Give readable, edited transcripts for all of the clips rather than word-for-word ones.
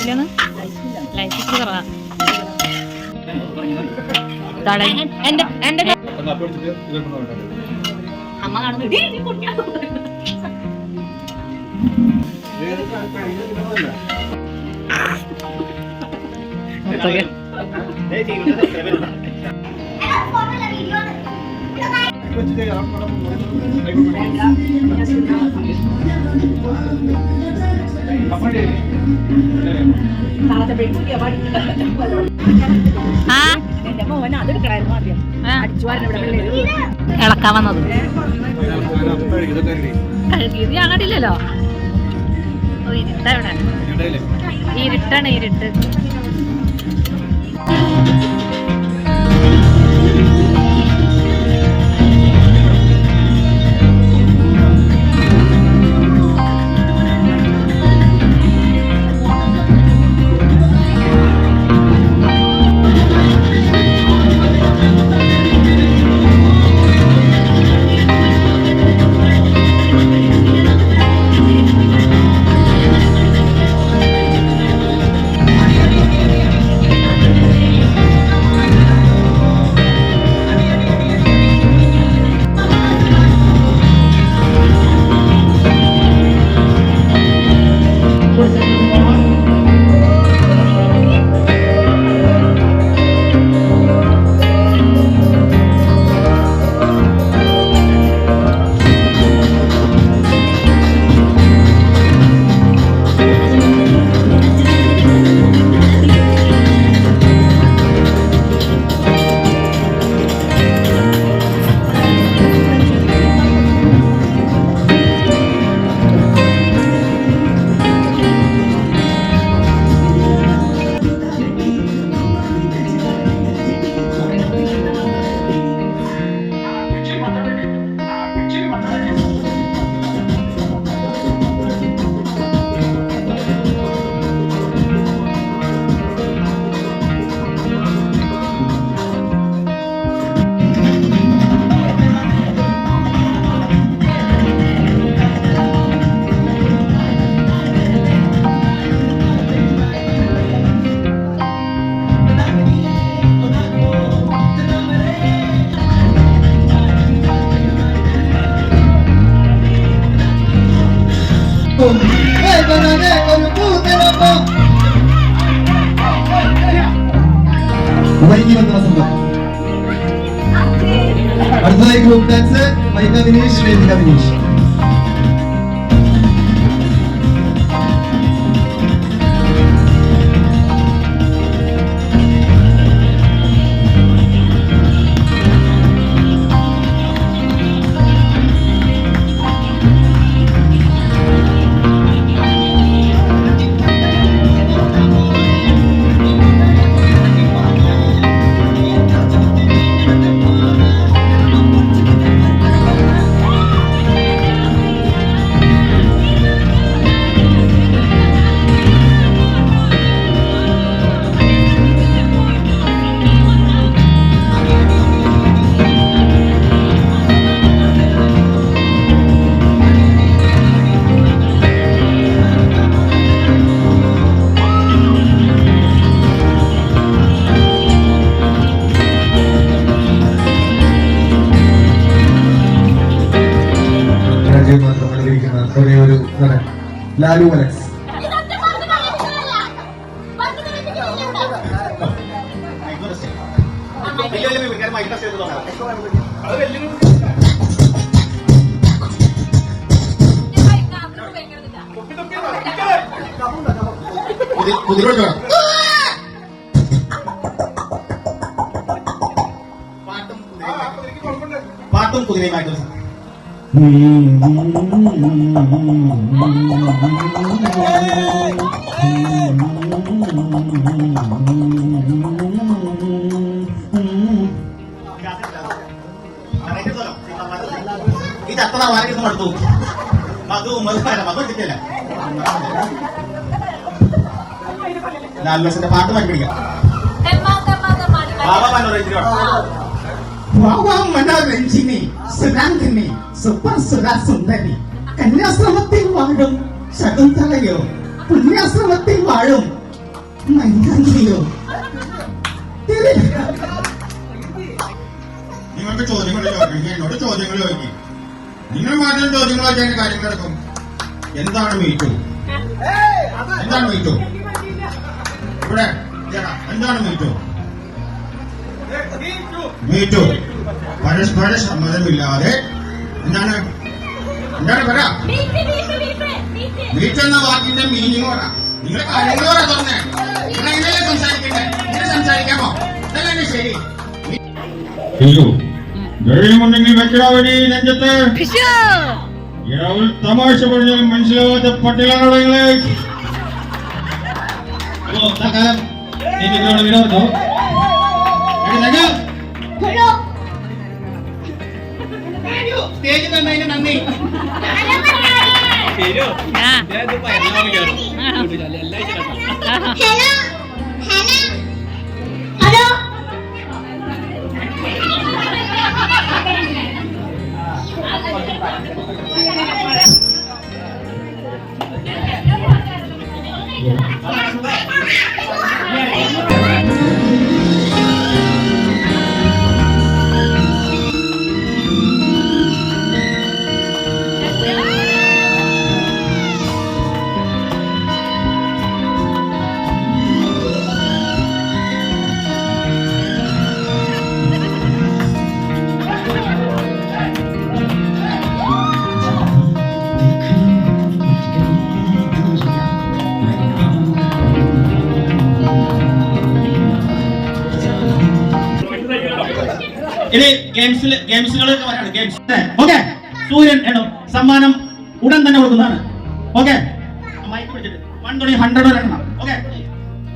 ലൈസില്ലാന്ന് lysyl കുറവാ അമ്മ കാണുന്നു ഇളക്കാൻ വന്നത് കഴുകിയത് ഞാൻ കണ്ടില്ലല്ലോ. ഇരുട്ടാ ഇവിടെ, ഇരുട്ടാണ് ഇരുട്ട്. അടുത്തതായി ഗ്രൂപ്പ് ഡാൻസ് വൈക വിനീഷ് വേദിക വിനീഷ്. ഒരേ ഒരു നടൻ ലാലു അലക്സ്. പാട്ടും കുതിരയുമായിട്ട് ഇത് അത്ര വാരൊന്നും അടുത്തു മധു മധു കിട്ടില്ല. ലാൽബസിന്റെ പാട്ട് പഠിപ്പിക്കാം. മനോരഞ്ജിനി സുഗാന്ധിനി സൂപ്പർ സുരാ സുന്ദരി കന്യാശ്രമത്തിൽ വാഴും ശകുന്തളയോ പുണ്യാശ്രമത്തിൽ വാഴും മൈനാഗിരിയോ നിങ്ങൾക്ക് ചോദ്യങ്ങൾ ചോദിക്കും, എന്നോട് ചോദ്യങ്ങൾ ചോദിക്കും. നിങ്ങൾ മാത്രം ചോദ്യങ്ങൾ ചോദിച്ചാൽ കാര്യം കിടക്കും. എന്താണ് മീറ്റു? എന്താണ് മീറ്റു? ഇവിടെ എന്താണ് മീറ്റു? മീറ്റു പരസ്പര സമ്മതമില്ലാതെ എന്താണ് പറ? മീറ്റു എന്ന വാക്കിന്റെ മീനിങ് പറ. നിങ്ങളെ കാര്യങ്ങൾ പറ. തുറന്നേ നിങ്ങൾ എങ്ങനെയല്ലേ സംസാരിക്കണ്ടേ? ഇങ്ങനെ സംസാരിക്കാമോ? അതല്ലേ ശരി. ധൈര്യമുണ്ടെങ്കിൽ വെക്കടാവടി നെഞ്ചത്ത്. തമാശ പറഞ്ഞാൽ മനസ്സിലാവാത്ത പട്ടികളാണോ നിങ്ങളെ? വിനോദോ സ്റ്റേജ് തന്നതിന് നന്ദി. ഇനി ഗെയിംസുകളൊക്കെ പറയാണ്. Games okay. സൂര്യൻ എണ്ണും. സമ്മാനം ഉടൻ തന്നെ കൊടുക്കുന്നതാണ്. ഓക്കെ. മൈക്ക് പിടിച്ചിട്ട് 1 തുടങ്ങി 100 വരെ എണ്ണണം. ഓക്കെ.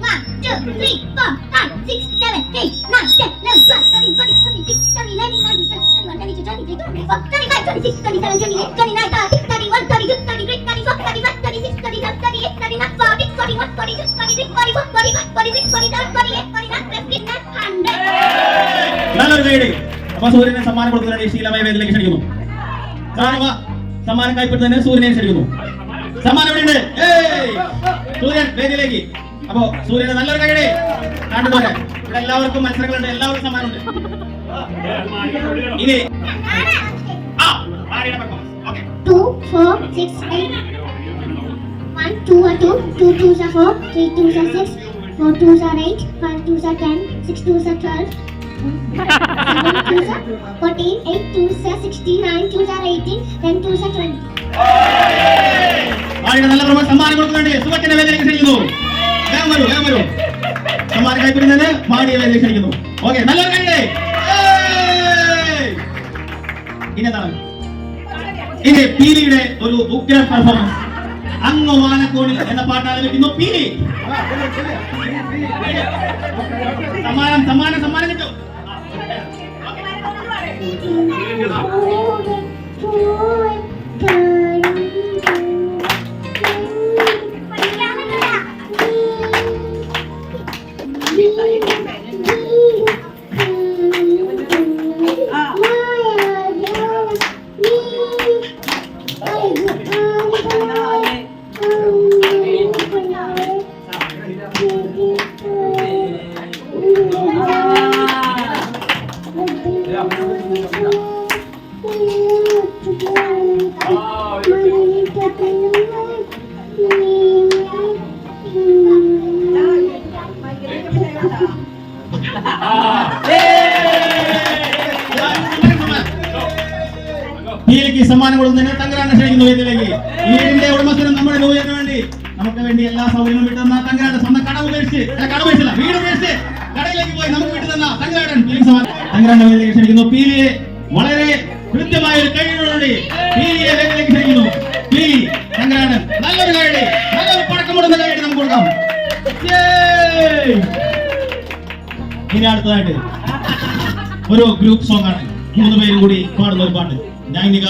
1 2 3 4 5 6 7 8 9 10 11 12 13 14 15 16 17 18 19 20 21 22 23 24 25 26 27 28 29 30 31 32 33 34 35 36 37 38 39 40 41 42 43 44 45 46 47 48 49 50 100. നല്ലൊരു കൈയടി. അപ്പൊ സൂര്യനെ സമ്മാനം കൊടുക്കുന്നതിന് ശീലമായ വേദിയിലേക്ക് ക്ഷണിക്കുന്നു. കാണുക, സമ്മാനം കൈപ്പറ്റുന്നതിന് സൂര്യനെ ക്ഷണിക്കുന്നു. സമ്മാനം എവിടെയുണ്ട്? സൂര്യൻ വേദിയിലേക്ക്. അപ്പോ സൂര്യന് നല്ലൊരു കൈയടി. കണ്ടുപോലെ ഇവിടെ എല്ലാവർക്കും മത്സരങ്ങളുണ്ട്, എല്ലാവർക്കും സമ്മാനമുണ്ട്. ഇനി 2 4 6 8 1 2 are 2 2 2s are 4 3 2s are 6 4 2s are 8 5 2s are 10 6 2s are 12 7 2s are 14 8 2s are 16 9 2s are 18 10 2s are 20. നല്ല പ്രമാണം സമ്മാനം കൊടുക്കുന്നുണ്ട്. സുഖത്തിന്റെ വേദിയിലേക്ക് ക്ഷണിക്കുന്നു. വേഗം വരൂ. സമ്മാനം കൈപ്പറ്റുന്നതിന് മാടിയ വേദിയിലേക്ക് ക്ഷണിക്കുന്നു. ഓക്കെ, നല്ലൊരു കൈയടി. ഇനി എന്താണ്? ഇനി പീലിയുടെ ഒരു ഉഗ്ര പെർഫോമൻസ്. അങ്ങ് മാനക്കോണിൽ എന്ന പാട്ട് ആലപിക്കുന്നു പീലി. സമ്മാനം കിട്ടും. പീലിക്ക് സമ്മാനം കൊടുക്കുന്നതിന് തങ്കരാനെ ക്ഷണിക്കുന്നു വേദിയിലേക്ക്. ഈ വീടിന്റെ ഉടമസ്ഥനും നമ്മുടെ ന്യൂഇയറിന് വേണ്ടി നമുക്ക് വേണ്ടി എല്ലാ സൗകര്യങ്ങളും വിട്ടുതന്ന തങ്കരാടൻ സ്വന്തം വീട് ഉപേക്ഷിച്ച് കടയിലേക്ക് പോയി നമുക്ക് വിട്ടുതന്ന തങ്കരാടൻ തങ്കരാന്റെ വേദിയിലേക്ക് ക്ഷണിക്കുന്നു. പീലിയെ വളരെ കൃത്യമായ ഒരു കഴിവോടുകൂടി പീലിയെ വേദിയിലേക്ക് ക്ഷണിക്കുന്നു. പീലി തങ്കരാടൻ നല്ലൊരു കൈയടി, നല്ലൊരു പടക്കമുടുന്ന കൈയടി നമുക്ക് കൊടുക്കാം. ഇനി അടുത്തതായിട്ട് ഒരു ഗ്രൂപ്പ് സോങ് ആണ്. 3 പേരും കൂടി പാടുന്ന ഒരു പാട്ട്. നൈനിക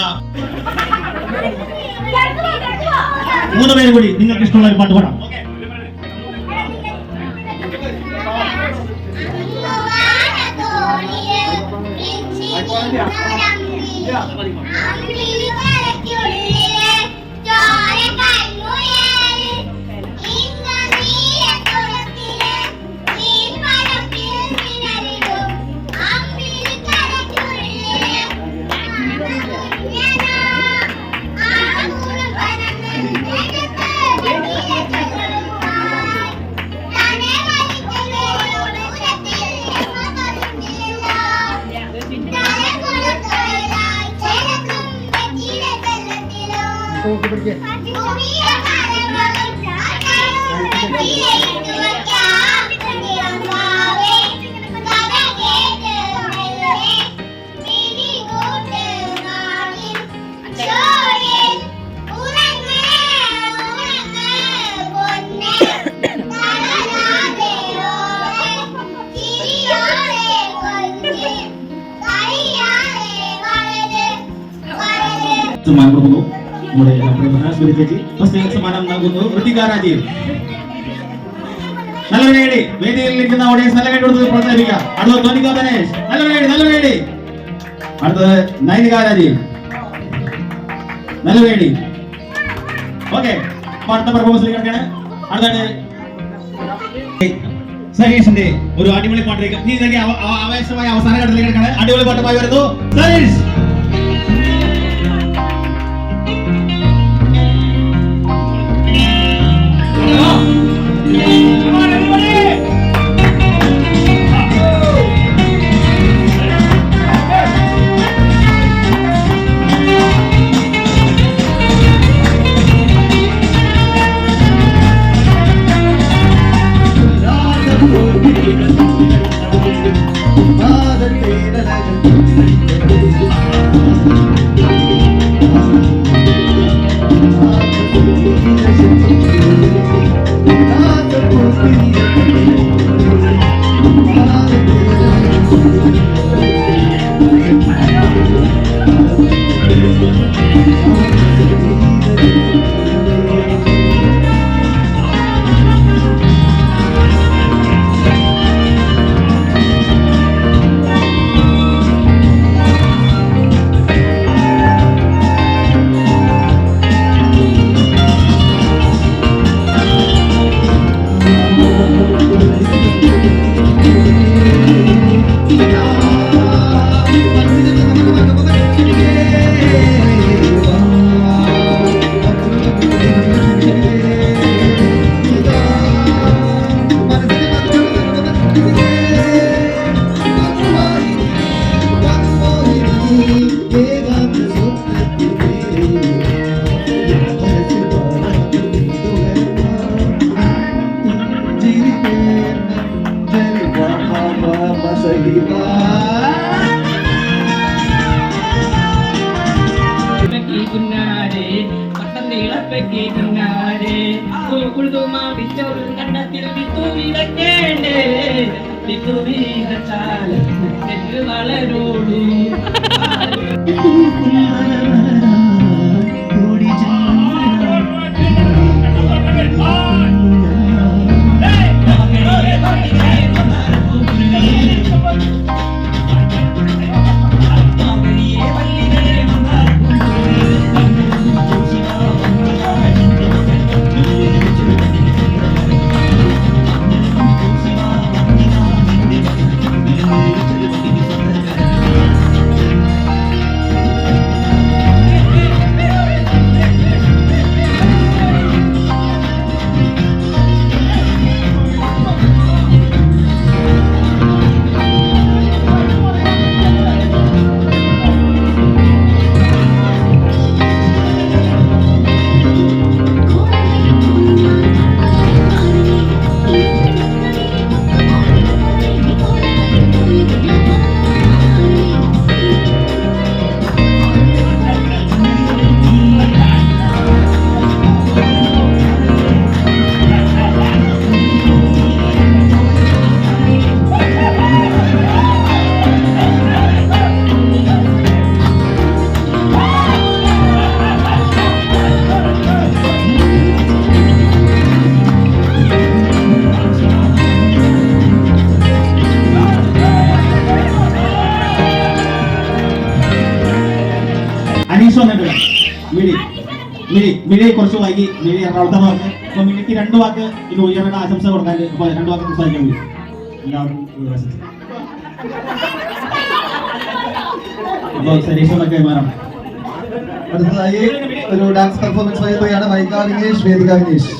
3 പേരും കൂടി നിങ്ങൾക്ക് ഇഷ്ടമുള്ള ഒരു പാട്ട് പാടാം. ചോര കണ്ണുയൽ ഇന്ന നീല തുളസിൽ സമ്മാനം കൊടുക്കുന്നു നമ്മുടെ സ്മിതി ചേച്ചി. ഫസ്റ്റ് സമ്മാനം നൽകുന്നു ഋതിക രാജീവ്. നല്ല വേടി വേദിയിൽ നിൽക്കുന്ന ഓഡിയൻസ് നല്ല വേണ്ടി കൊടുത്ത് പ്രോത്സാഹിപ്പിക്കുക. അടുത്തത് ധ്വനിക ദിനേശ്. നല്ല വേടി. അടുത്തത് നൈനിക രാജീവ്. നല്ല വേടി. ഓക്കെ, അടുത്ത പെർഫോമൻസിലേക്ക് കിടക്കുകയാണ്. അടുത്താണ് സരീഷിന്റെ ഒരു അടിപൊളി പാട്ടിലേക്ക് നീ ആവേശമായ അവസാന ഘട്ടത്തിലേക്ക് കിടക്കുകയാണ്. അടിപൊളി പാട്ടുമായി വരുന്നു സരീഷ്. മിഴി കുറച്ച് വൈകി. മിഴി എറണാകുളത്തെ വാക്ക്. അപ്പൊ മിഴിക്ക് 2 വാക്ക് ഇത് ഉയർന്ന ആശംസ കൊടുക്കാൻ. അപ്പൊ 2 വാക്ക് സംസാരിക്കാൻ വേണ്ടി എല്ലാവർക്കും അപ്പൊ സരീഷൊക്കെ മാറാം. അടുത്തതായി ഒരു ഡാൻസ് പെർഫോമൻസ് വഹിക്കുകയാണ് മൈക വിനേഷ്, വേദിക വിനേഷ്.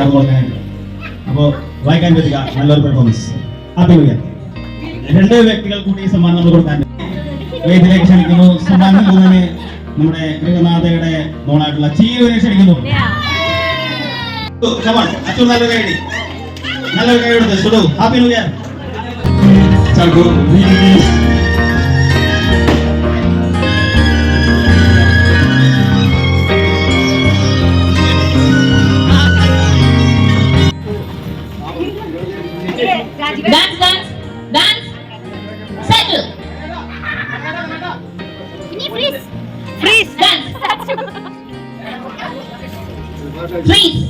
അത് കൊടുക്കാനായിട്ട്. അപ്പോൾ വായിക്കാൻ പറ്റുക നല്ലൊരു പെർഫോമൻസ്. Happy new year. 2 വ്യക്തികൾ കൂടി സമ്മാനം നമ്മൾ കൊടുക്കാൻ വേദിയിലേക്ക് ക്ഷണിക്കുന്നു. സമ്മാനം നൽകുന്നതിന് നമ്മുടെ ഗൃഹനാഥയുടെ മോളായിട്ടുള്ള ചീരുവിനെ ക്ഷണിക്കുന്നു. അച്ഛൻ നല്ലൊരു കൈ, നല്ലൊരു കൈ കൊടുത്ത് സുഡു. Happy new year. Dance, dance, dance. Settle. Freeze. Freeze. Dance. Freeze.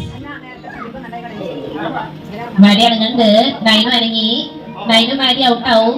Mari അടങ്ങുന്നുണ്ട്. നൈനു അനങ്ങി. നൈനു മാരി ഔട്ടാവും.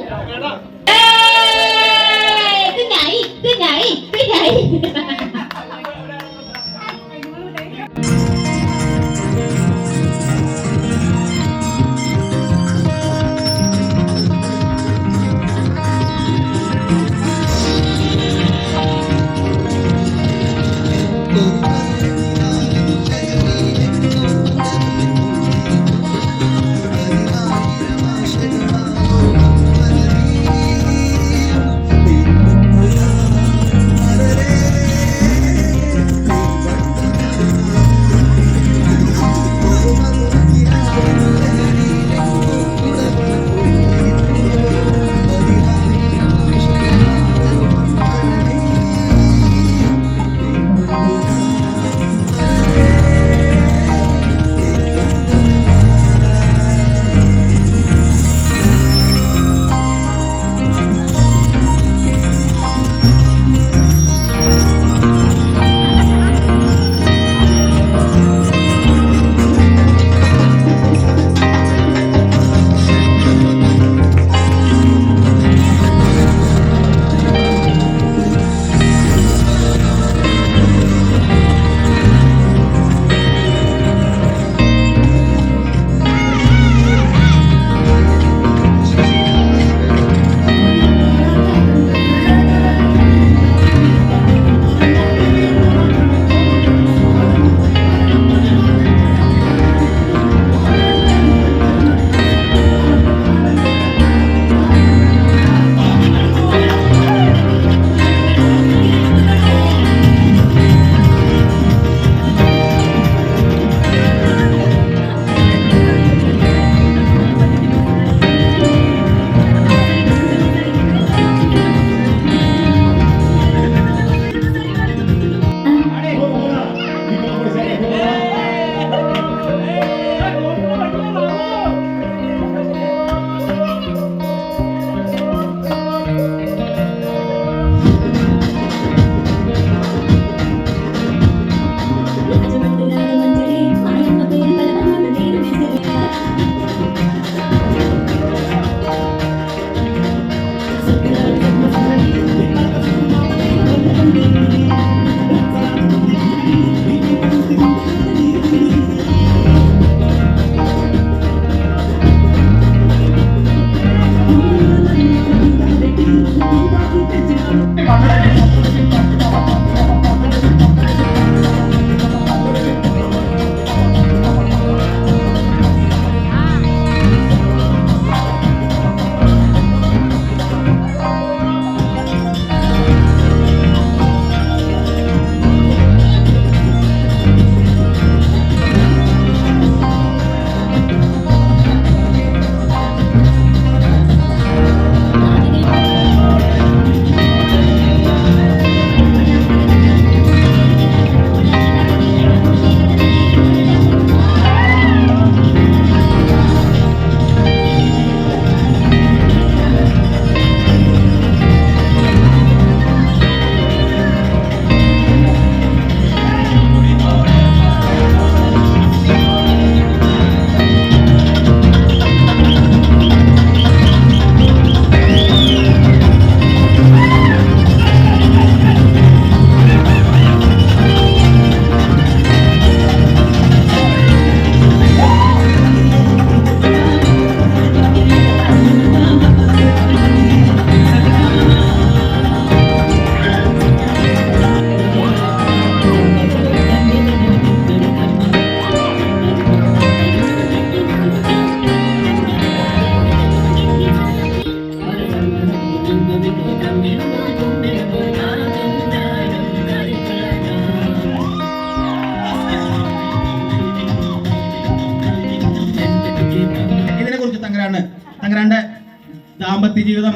ദാമ്പത്യ ജീവിതം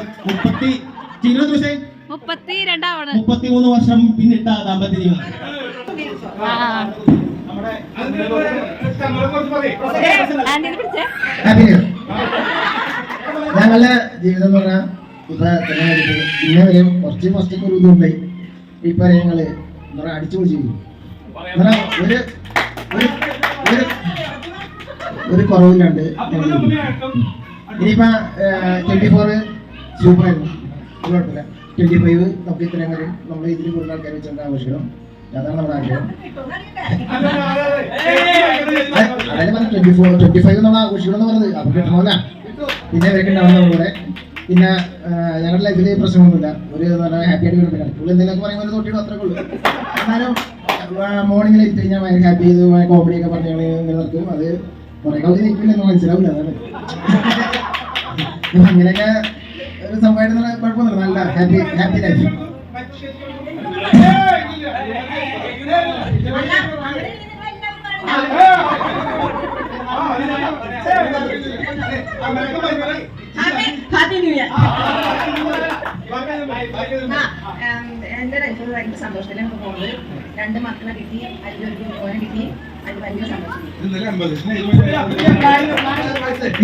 33 വർഷം പിന്നിട്ട ദാമ്പത്യ ജീവിതം. ഞങ്ങളുടെ ജീവിതം എന്ന് പറഞ്ഞാൽ പിന്നെ വരെയും കുറച്ചൊക്കെ ഒരു ഇതുണ്ടായി. ഇപ്പൊ ഞങ്ങള് എന്താ പറയാ അടിച്ചു പൊളിച്ചു ഒരു കുറവില്ലാണ്ട് ഇനിയിപ്പോ 24 സൂപ്പറായിരുന്നു, കുഴപ്പമില്ല. 25 നമുക്ക് ഇത്രയും വരെ നമ്മൾ ഇതിൽ കൂടുതൽ ആൾക്കാർ വെച്ചുകൊണ്ട് ആഘോഷിക്കണം. അതാണ് നമ്മുടെ ആഗ്രഹം. അതായത് 25 നമ്മൾ ആഘോഷിക്കണം എന്ന് പറഞ്ഞത് അപ്പൊ കിട്ടണമല്ല. പിന്നെ ഇവരൊക്കെ ഉണ്ടാവുന്ന കൂടെ പിന്നെ ഞങ്ങളുടെ ലൈഫിൽ പ്രശ്നമൊന്നുമില്ല. ഒരു ഹാപ്പി ആയിട്ട് കിടപ്പില്ല. ഇപ്പോൾ എന്തെങ്കിലും പറയുമ്പോൾ തൊട്ടിട്ട് അത്രേ ഉള്ളൂ. എന്നാലും മോർണിംഗിൽ എത്തി കഴിഞ്ഞാൽ ഭയങ്കര ഹാപ്പി ചെയ്ത് കോമഡി ഒക്കെ പറഞ്ഞ് ഞങ്ങൾ നിലനിർത്തും. അത് കുറെ കാലത്ത് നിൽക്കില്ലെന്ന് മനസ്സിലാവില്ല. അതാണ് അങ്ങനെയൊക്കെ ഒരു സംഭവമായിട്ട് കുഴപ്പമൊന്നുമില്ല. നല്ല ഹാപ്പി ലൈഫ്. എന്റെ ലൈഫിൽ ഭയങ്കര സന്തോഷത്തിലാണ് പോകുന്നത്. 2 മക്കളെ കിട്ടി, അതിലൊരു മോനെ കിട്ടി. അത് ഭയങ്കര സന്തോഷം.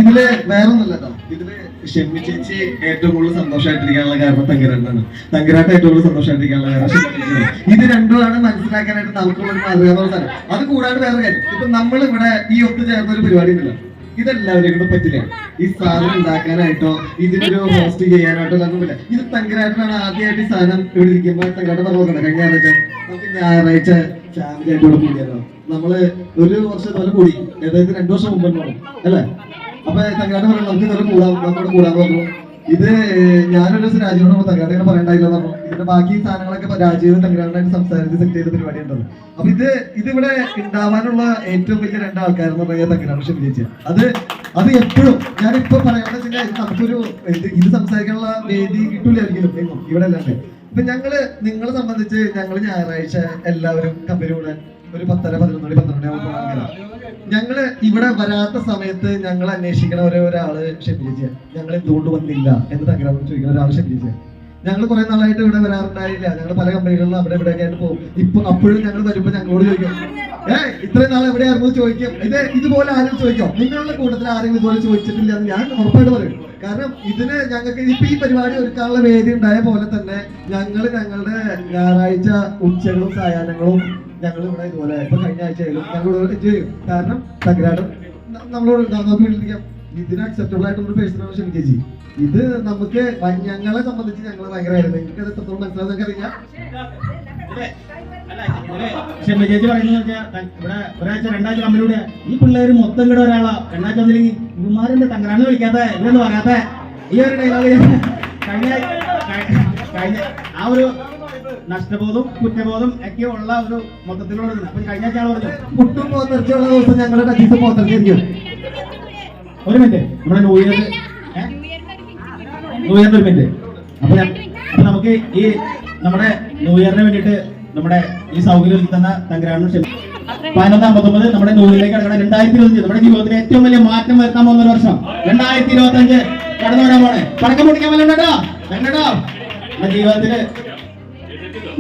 ഇതില് വേറൊന്നുമില്ല കേട്ടോ. ഇതില് ഷെമ്മി ചേച്ചി ഏറ്റവും കൂടുതൽ സന്തോഷമായിട്ടിരിക്കാനുള്ള കാരണം തങ്കരാട്ടാണ്. തങ്കരാട്ട് ഏറ്റവും കൂടുതൽ സന്തോഷമായിട്ടിരിക്കാനുള്ള കാരണം ഷെമ്മി ചേച്ചിയാണ്. ഇത് രണ്ടുമാണ് മനസ്സിലാക്കാനായിട്ട് നമുക്കുള്ള ഒരു മാതൃക. അത് കൂടാണ്ട് വേറെ കാര്യം, ഇപ്പൊ നമ്മൾ ഇവിടെ ഈ ഒത്തുചേർന്ന ഒരു പരിപാടി ഉണ്ടല്ലോ, ഇതെല്ലാവരെയും കൂടെ പറ്റില്ല. ഈ സാധനം ഉണ്ടാക്കാനായിട്ടോ ഇതിനൊരു ഹോസ്റ്റ് ചെയ്യാനായിട്ടോ ഒന്നുമില്ല. ഇത് തങ്കരാട്ടിനാണ് ആദ്യമായിട്ട് ഈ സാധനം ഇവിടെ ഇരിക്കുമ്പോൾ തങ്കരാട്ട് പറഞ്ഞോക്കണ്ട. കഴിഞ്ഞ നമുക്ക് ഞായറാഴ്ച ഫാമിലി ആയിട്ട് ഇവിടെ കൂടിയാലോ. നമ്മള് ഒരു വർഷം ഇതുപോലെ കൂടി, അതായത് 2 വർഷം മുമ്പ് അല്ലേ. അപ്പൊ തങ്കരാട്ട് പറഞ്ഞു നമുക്ക് ഇതുപോലെ കൂടാൻ പറഞ്ഞു. ഇത് ഞാനൊരു ദിവസം രാജീവിനോട് തങ്കരാട്ടിനെ പറയണ്ടായില്ലോ പറഞ്ഞു. ഇതിന്റെ ബാക്കി സാധനങ്ങളൊക്കെ രാജീവ് തങ്കരാട്ടായിട്ട് സംസാരിച്ച് സെറ്റ് ചെയ്ത പരിപാടി ഉണ്ടല്ലോ. അപ്പൊ ഇതിവിടെ ഉണ്ടാവാനുള്ള ഏറ്റവും വലിയ 2 ആൾക്കാരെന്ന് പറയുക തങ്കരാട്ട് ഷെമ്മി ചേച്ചി. അത് എപ്പോഴും ഞാനിപ്പോ പറയാണെന്ന് വെച്ചാൽ നമുക്കൊരു ഇത് സംസാരിക്കാനുള്ള വേദി കിട്ടൂലായിരിക്കും എങ്ങും ഇവിടെ അല്ലാണ്ട്. ഇപ്പൊ നിങ്ങളെ സംബന്ധിച്ച് ഞങ്ങള് ഞായറാഴ്ച എല്ലാവരും കമ്പനി കൂടാൻ ഒരു 10:30, 11 മണി ആകുമ്പോഴാണ്. ഞങ്ങള് ഇവിടെ വരാത്ത സമയത്ത് ഞങ്ങൾ അന്വേഷിക്കണ ഒരാള് ഷെമ്മി ചേച്ചിയാണ്. ഞങ്ങൾ എന്തുകൊണ്ട് വന്നില്ല എന്ന് തങ്കരാട്ട് ചോദിക്കുന്ന ഒരാൾ ഷെമ്മി ചേച്ചിയാണ്. ഞങ്ങൾ കുറെ നാളായിട്ട് ഇവിടെ വരാറുണ്ടായില്ല. ഞങ്ങൾ പല കമ്പനികളിലും അവിടെ ഇവിടെ ആയിട്ട് പോകും. ഇപ്പൊ അപ്പോഴും ഞങ്ങൾ വരുമ്പോ ഞങ്ങളോട് ചോദിക്കും, ഇത്രയും നാൾ എവിടെയായിരുന്നു ചോദിക്കും. ഇതുപോലെ ആരും ചോദിക്കോ? നിങ്ങളുടെ കൂട്ടത്തിൽ ആരെങ്കിലും ഇതുപോലെ ചോദിച്ചിട്ടില്ല എന്ന് ഞാൻ ഉറപ്പായിട്ട് പറയും. കാരണം ഇതിന് ഞങ്ങൾക്ക് ഇപ്പൊ ഈ പരിപാടി ഒരുക്കാനുള്ള വേദി ഉണ്ടായ പോലെ തന്നെ ഞങ്ങളുടെ ഞായറാഴ്ച ഉച്ചകളും സായാഹ്നങ്ങളും ഞങ്ങൾ ഇവിടെ ഇതുപോലെ ഇപ്പൊ കഴിഞ്ഞ ആഴ്ചയിലും ഞങ്ങളോട് എൻജോയ് ചെയ്യും. കാരണം തങ്കരാട്ടും നമ്മളോട് വീട്ടിലിരിക്കാം. ഇതിന് അക്സെപ്റ്റബിൾ ആയിട്ടുള്ള പേഴ്സണാണ് ഷെമ്മി ചേച്ചി. ഇത് നമുക്ക് ഞങ്ങളെ സംബന്ധിച്ച് ഞങ്ങൾ ഭയങ്കരമായിരുന്നു. എനിക്കത് എത്രത്തോളം മനസ്സിലാക്കാൻ അറിയാം. ഷെമ്മി ചേച്ചി പറയുന്നത് ഇവിടെ ഒരാഴ്ച 2 ആഴ്ച കമ്പനിയുടെ ഈ പിള്ളേര് മൊത്തം കൂടെ ഒരാളാ 2 ആഴ്ച വന്നില്ലെങ്കിൽ ഇവന്മാരെന്ത് തങ്കരാന്ന് വിളിക്കാത്ത ഇവരൊന്നും പറയാത്ത ഈ ഒരു ഡയലോഗ് കഴിഞ്ഞ ആ ഒരു നഷ്ടബോധം കുറ്റബോധം ഒക്കെ ഉള്ള ഒരു മൊത്തത്തിലുള്ള അപ്പൊ കഴിഞ്ഞ ആഴ്ച പറഞ്ഞു പുട്ടും പോത്തിറച്ചിയുള്ള ദിവസം ഞങ്ങളുടെ ടീച്ചർ പോത്തിറച്ചിരിക്കും. ഒരു മിനിറ്റ് നമ്മുടെ ന്യൂ ഇയറിന്റെ ഒരു മിനിറ്റ്. അപ്പൊ നമുക്ക് ഈ നമ്മുടെ ന്യൂ ഇയറിന് വേണ്ടിയിട്ട് നമ്മുടെ ഈ സൗകര്യം ഒരുക്കി തന്ന തങ്കരാട്ടും ഷെമ്മി 11:59 നമ്മുടെ ന്യൂ ഇയറിലേക്ക് കടക്കണം. 2025 നമ്മുടെ ജീവിതത്തിൽ ഏറ്റവും വലിയ മാറ്റം വരുത്താൻ പോകുന്ന ഒരു വർഷം 2025 കടന്നു വരാൻ പോണേ. പടക്കം പൊട്ടിക്കാൻ വല്ല ഉണ്ടോ നമ്മുടെ ജീവിതത്തില്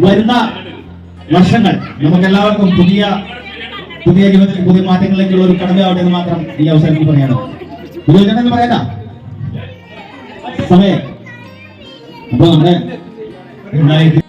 വരുന്ന വർഷങ്ങൾ നമുക്ക് എല്ലാവർക്കും പുതിയ ജീവിതത്തിൽ പുതിയ മാറ്റങ്ങളിലേക്കുള്ള ഒരു കടമയാവട്ടെ എന്ന് മാത്രം ഈ അവസരത്തിൽ പറയണം. എന്ന് പറയണ്ട സമയം. അപ്പൊ നമ്മുടെ 2000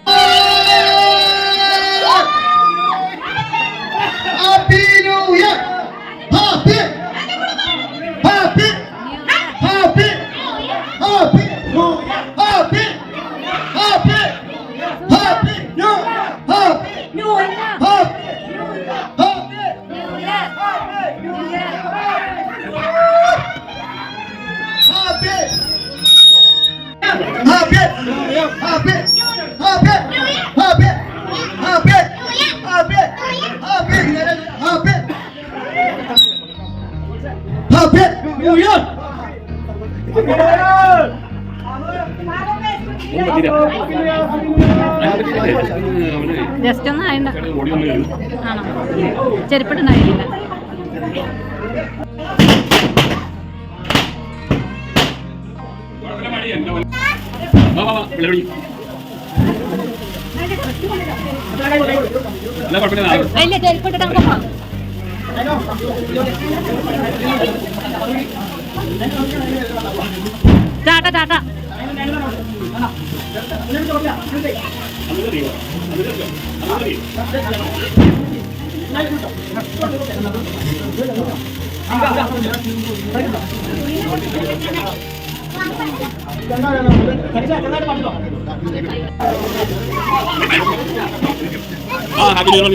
ജസ്റ്റ് ഒന്നും ആയില്ല. ആണോ? ചെരുപ്പിട്ടുണ്ടായില്ല. അതിലെ ചെരുപ്പിട്ട് നമുക്ക് പോവാം. Tata Tata. Happy new year.